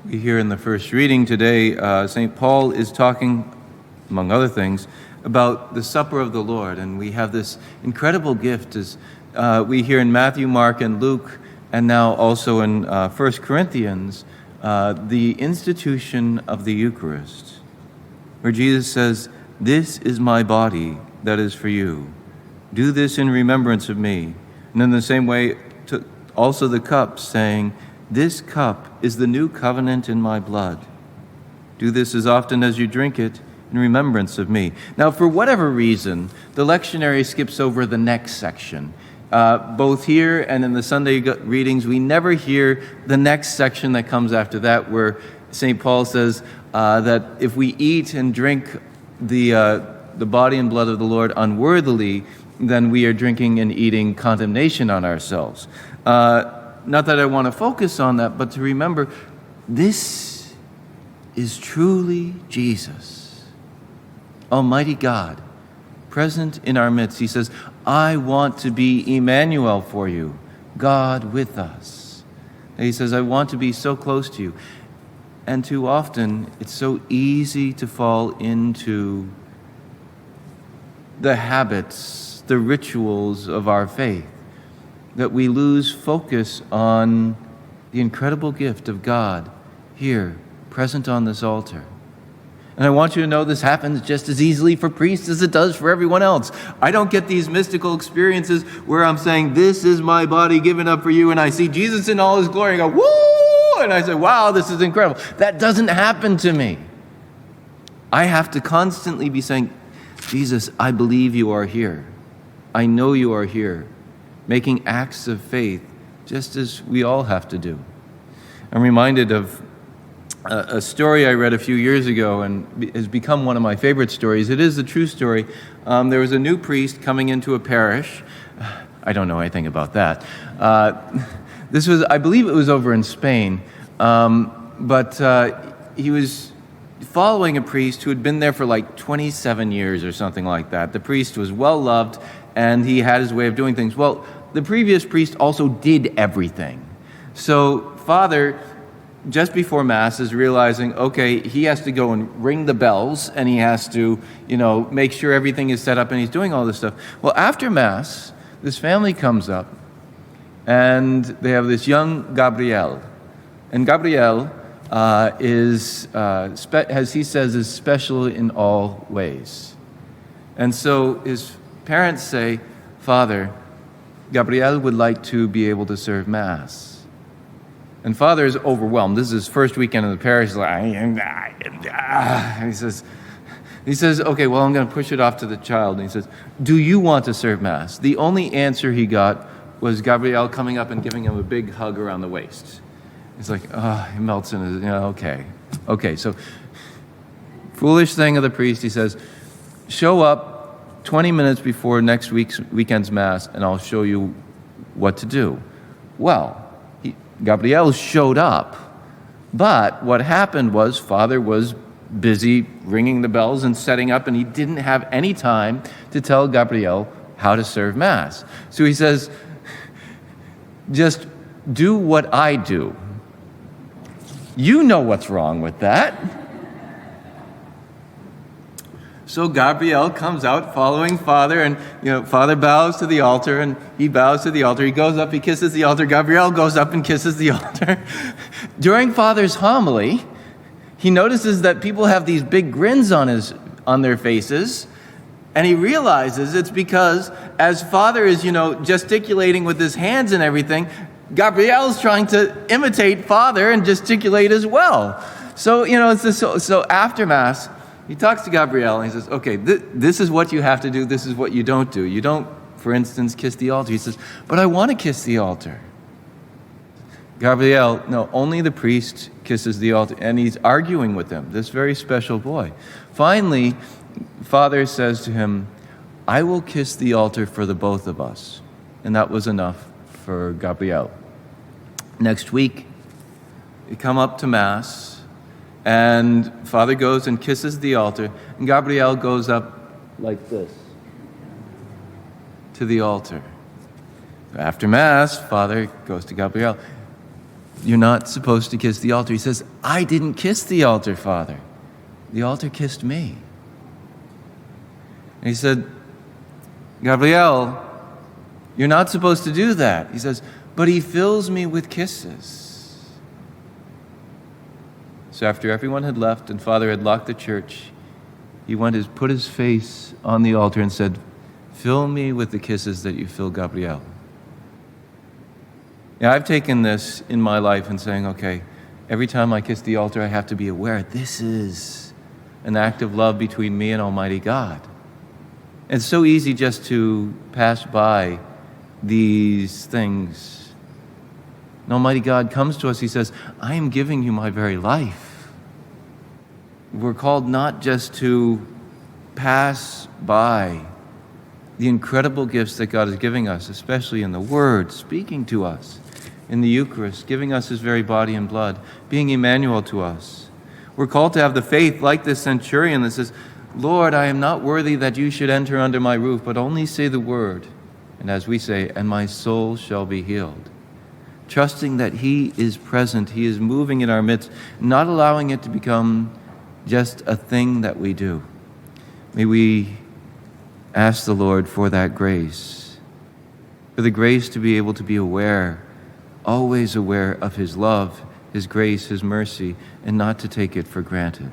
We hear in the first reading today, St. Paul is talking, among other things, about the supper of the Lord. And we have this incredible gift as we hear in Matthew, Mark, and Luke, and now also in 1 Corinthians, the institution of the Eucharist, where Jesus says, "This is my body that is for you. Do this in remembrance of me." And in the same way, also the cup, saying, "This cup is the new covenant in my blood. Do this as often as you drink it in remembrance of me." Now, for whatever reason, the lectionary skips over the next section. Both here and in the Sunday readings, we never hear the next section that comes after that, where St. Paul says that if we eat and drink the body and blood of the Lord unworthily, then we are drinking and eating condemnation on ourselves. Not that I want to focus on that, but to remember, this is truly Jesus, Almighty God, present in our midst. He says, "I want to be Emmanuel for you, God with us." And he says, "I want to be so close to you." And too often, it's so easy to fall into the habits, the rituals of our faith, that we lose focus on the incredible gift of God here, present on this altar. And I want you to know this happens just as easily for priests as it does for everyone else. I don't get these mystical experiences where I'm saying, "This is my body given up for you," and I see Jesus in all his glory and go, "Woo!" And I say, "Wow, this is incredible." That doesn't happen to me. I have to constantly be saying, "Jesus, I believe you are here. I know you are here," making acts of faith, just as we all have to do. I'm reminded of a story I read a few years ago and has become one of my favorite stories. It is a true story. There was a new priest coming into a parish. I don't know anything about that. This was, I believe it was over in Spain, but he was following a priest who had been there for like 27 years or something like that. The priest was well loved, and he had his way of doing things. Well, the previous priest also did everything. So Father, just before Mass, is realizing, okay, he has to go and ring the bells, and he has to, make sure everything is set up, and he's doing all this stuff. Well, after Mass, this family comes up, and they have this young Gabriel. And Gabriel is, as he says, is special in all ways. And so his parents say, "Father, Gabriel would like to be able to serve Mass." And Father is overwhelmed. This is his first weekend in the parish. He's like, he says, "Okay, well, I'm going to push it off to the child." And he says, "Do you want to serve Mass?" The only answer he got was Gabriel coming up and giving him a big hug around the waist. He's like, he melts in his, okay. So, foolish thing of the priest, he says, "Show up 20 minutes before next weekend's Mass, and I'll show you what to do." Well, Gabriel showed up, but what happened was Father was busy ringing the bells and setting up, and he didn't have any time to tell Gabriel how to serve Mass. So he says, "Just do what I do." You know what's wrong with that. So Gabriel comes out following Father, and Father bows to the altar, and he bows to the altar. He goes up, he kisses the altar. Gabriel goes up and kisses the altar. During Father's homily, he notices that people have these big grins on their faces, and he realizes it's because as Father is, gesticulating with his hands and everything, Gabriel's trying to imitate Father and gesticulate as well. So, it's this. So after Mass, he talks to Gabriel and he says, "Okay, this is what you have to do. This is what you don't do. You don't, for instance, kiss the altar." He says, "But I want to kiss the altar." Gabriel, no, only the priest kisses the altar. And he's arguing with him, this very special boy. Finally, Father says to him, "I will kiss the altar for the both of us." And that was enough for Gabriel. Next week, we come up to Mass, and Father goes and kisses the altar, and Gabriel goes up like this to the altar. After Mass, Father goes to Gabriel. You're not supposed to kiss the altar. He says, I didn't kiss the altar, Father. The altar kissed me. And he said, Gabriel, you're not supposed to do that. He says, but he fills me with kisses. So after everyone had left and Father had locked the church, he put his face on the altar and said, fill me with the kisses that you fill Gabriel. Now, I've taken this in my life and saying, okay, every time I kiss the altar, I have to be aware this is an act of love between me and Almighty God. It's so easy just to pass by these things. And Almighty God comes to us, he says, I am giving you my very life. We're called not just to pass by the incredible gifts that God is giving us, especially in the Word, speaking to us, in the Eucharist, giving us his very body and blood, being Emmanuel to us. We're called to have the faith like this centurion that says, Lord, I am not worthy that you should enter under my roof, but only say the word. And as we say, and my soul shall be healed. Trusting that he is present, he is moving in our midst, not allowing it to become just a thing that we do. May we ask the Lord for that grace, for the grace to be able to be aware, always aware of his love, his grace, his mercy, and not to take it for granted.